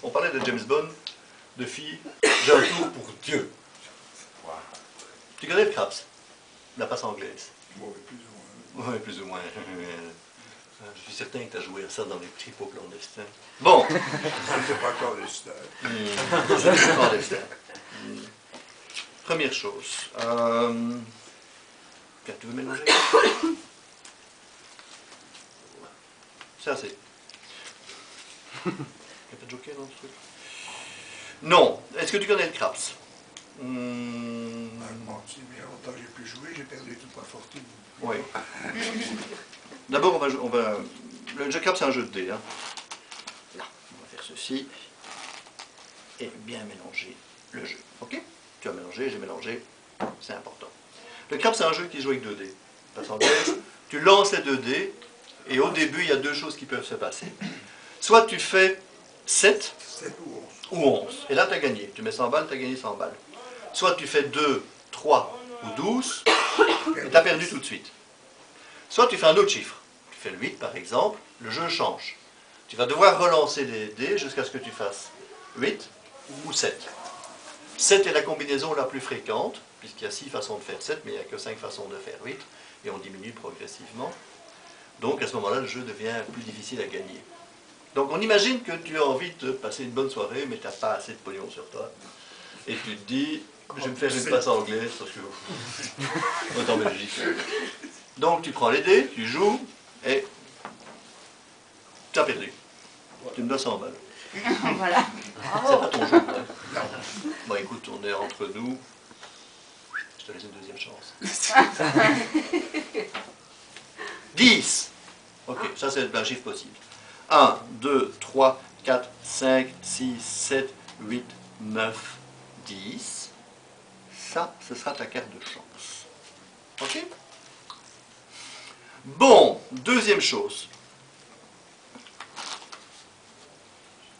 On parlait de James Bond, de filles. J'ai un tour pour Dieu. Tu connais le craps? La passe anglaise? Oui, plus ou moins. Oui, plus ou moins. Je suis certain que tu as joué à ça dans les tripots clandestins. Bon. Je ne fais pas clandestin. Je ne fais pas clandestin. Première chose. Tu veux mélanger? C'est assez. Il n'y a pas de joker dans ce truc? Non. Est-ce que tu connais le craps? Si bien longtemps que j'ai pu jouer, j'ai perdu toute ma fortune. Oui. D'abord, le jeu craps, c'est un jeu de dés. Hein. Là, on va faire ceci. Et bien mélanger le jeu. Ok? Tu as mélangé, j'ai mélangé. C'est important. Le craps, c'est un jeu qui se joue avec 2 dés. Tu lances les 2 dés, et au début, il y a 2 choses qui peuvent se passer. Soit tu fais 7 ou 11. Et là, tu as gagné. Tu mets 100 balles, tu as gagné 100 balles. Soit tu fais 2, 3 ou 12, et tu as perdu tout de suite. Soit tu fais un autre chiffre. Tu fais le 8 par exemple, le jeu change. Tu vas devoir relancer les dés jusqu'à ce que tu fasses 8 ou 7. 7 est la combinaison la plus fréquente, puisqu'il y a 6 façons de faire 7, mais il n'y a que 5 façons de faire 8, et on diminue progressivement. Donc à ce moment-là, le jeu devient plus difficile à gagner. Donc on imagine que tu as envie de passer une bonne soirée, mais tu n'as pas assez de pognon sur toi. Et tu te dis, je vais me faire une passe anglaise, parce que on est en Belgique. Donc tu prends les dés, tu joues, et tu as perdu. Tu me dois 100 balles. Voilà. C'est pas ton jeu. Hein. Bon écoute, on est entre nous. Je te laisse une deuxième chance. 10. Ok, ça c'est un chiffre possible. 1, 2, 3, 4, 5, 6, 7, 8, 9, 10. Ça, ce sera ta carte de chance. Ok? Bon, deuxième chose.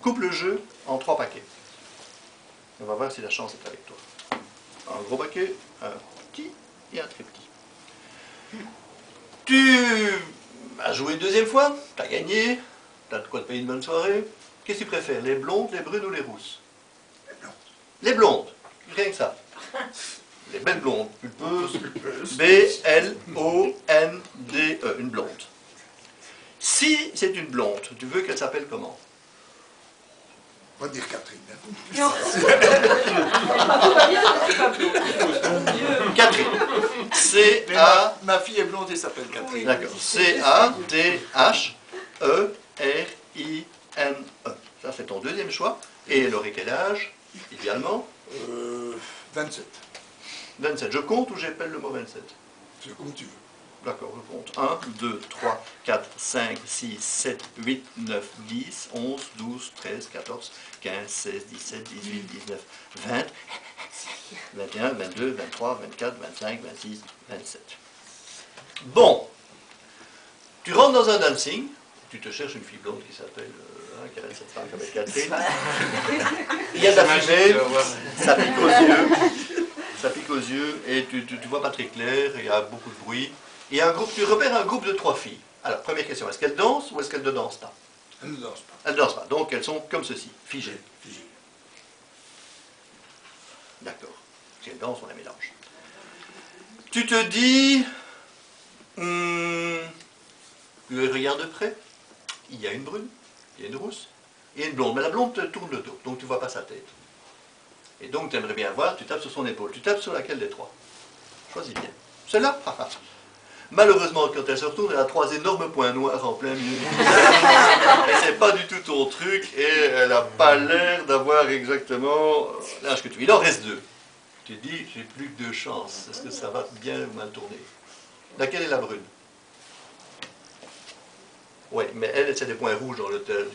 Coupe le jeu en 3 paquets. On va voir si la chance est avec toi. Un gros paquet, un petit et un très petit. Tu as joué une deuxième fois, tu as gagné, tu as de quoi te payer une bonne soirée. Qu'est-ce que tu préfères, les blondes, les brunes ou les rousses? Les blondes. Les blondes, rien que ça. Les belles blondes, pulpeuses. B-L-O-N-D-E, une blonde. Si c'est une blonde, tu veux qu'elle s'appelle comment? On va dire Catherine. Catherine. C-A... Ma fille est blonde et s'appelle Catherine. D'accord. C-A-T-H-E-R-I-N-E. Ça, c'est ton deuxième choix. Et elle aurait quel âge, idéalement? 27. 27. Je compte ou j'appelle le mot 27? C'est comme tu veux. D'accord, je compte. 1, 2, 3, 4, 5, 6, 7, 8, 9, 10, 11, 12, 13, 14, 15, 16, 17, 18, 19, 20, 21, 22, 23, 24, 25, 26, 27. Bon. Tu rentres dans un dancing, tu te cherches une fille blonde qui s'appelle, qui a 27 ans, qui s'appelle Catherine. Il y a de la fumée, ça pique aux yeux. Ça pique aux yeux et tu vois pas très clair, il y a beaucoup de bruit. Il y a un groupe, tu repères un groupe de 3 filles. Alors, première question, est-ce qu'elles dansent ou est-ce qu'elles ne dansent pas? Elle ne danse pas. Elles ne dansent pas, donc elles sont comme ceci, figées. Figée. D'accord. Si elles dansent, on les mélange. Tu te dis, tu regardes de près, il y a une brune, il y a une rousse, et une blonde. Mais la blonde te tourne le dos, donc tu ne vois pas sa tête. Et donc tu aimerais bien voir, tu tapes sur son épaule. Tu tapes sur laquelle des 3? Choisis bien. Celle-là? Malheureusement, quand elle se retourne, elle a 3 énormes points noirs en plein milieu du visage. Et c'est pas du tout ton truc, et elle n'a pas l'air d'avoir exactement l'âge que tu veux. Il en reste 2. Tu te dis, j'ai plus que 2 chances. Est-ce que ça va bien ou mal tourner? Laquelle est la brune? Oui, mais elle, c'est des points rouges dans le visage.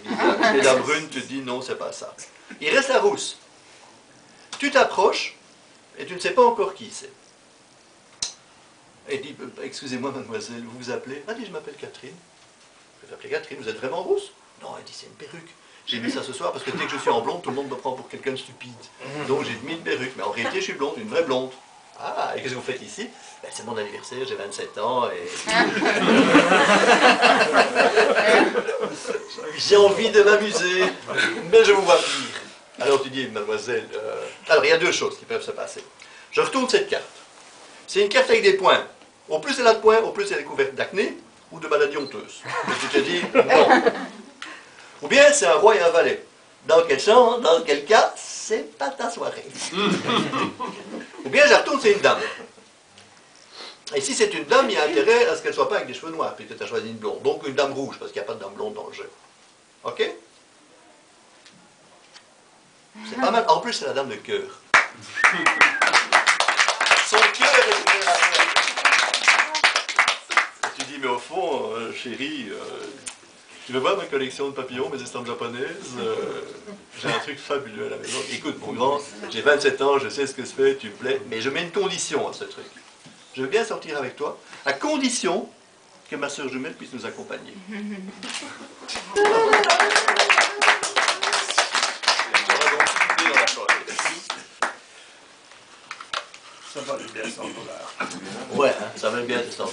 Et la brune, tu te dis, non, c'est pas ça. Il reste la rousse. Tu t'approches, et tu ne sais pas encore qui c'est. Et dit, excusez-moi mademoiselle, vous vous appelez? Ah, dit, je m'appelle Catherine. Je vais t'appeler Catherine, vous êtes vraiment rousse? Non, elle dit, c'est une perruque. J'ai mis ça ce soir parce que dès que je suis en blonde, tout le monde me prend pour quelqu'un de stupide. Donc j'ai mis une perruque, mais en réalité je suis blonde, une vraie blonde. Ah, et qu'est-ce que vous faites ici? Ben, c'est mon anniversaire, j'ai 27 ans et... J'ai envie de m'amuser, mais je vous vois pire. Alors tu dis, mademoiselle... Alors il y a deux choses qui peuvent se passer. Je retourne cette carte. C'est une carte avec des points. Au plus elle a de points, au plus elle est couverte d'acné ou de maladies honteuses. Et tu te dis, non. Ou bien c'est un roi et un valet. Dans quel sens, dans quel cas, c'est pas ta soirée. Ou bien je retourne, c'est une dame. Et si c'est une dame, il y a intérêt à ce qu'elle ne soit pas avec des cheveux noirs, puisque tu as choisi une blonde. Donc une dame rouge, parce qu'il n'y a pas de dame blonde dans le jeu. Ok? C'est pas mal. En plus, c'est la dame de cœur. Son cœur est une affaire. Tu dis, mais au fond, chérie, tu veux voir ma collection de papillons, mes estampes japonaises? J'ai un truc fabuleux à la maison. Écoute, mon grand, j'ai 27 ans, je sais ce que je fais, tu me plais, mais je mets une condition à ce truc. Je veux bien sortir avec toi, à condition que ma sœur jumelle puisse nous accompagner. Ça valait bien $100. Ouais, hein, ça valait bien $100.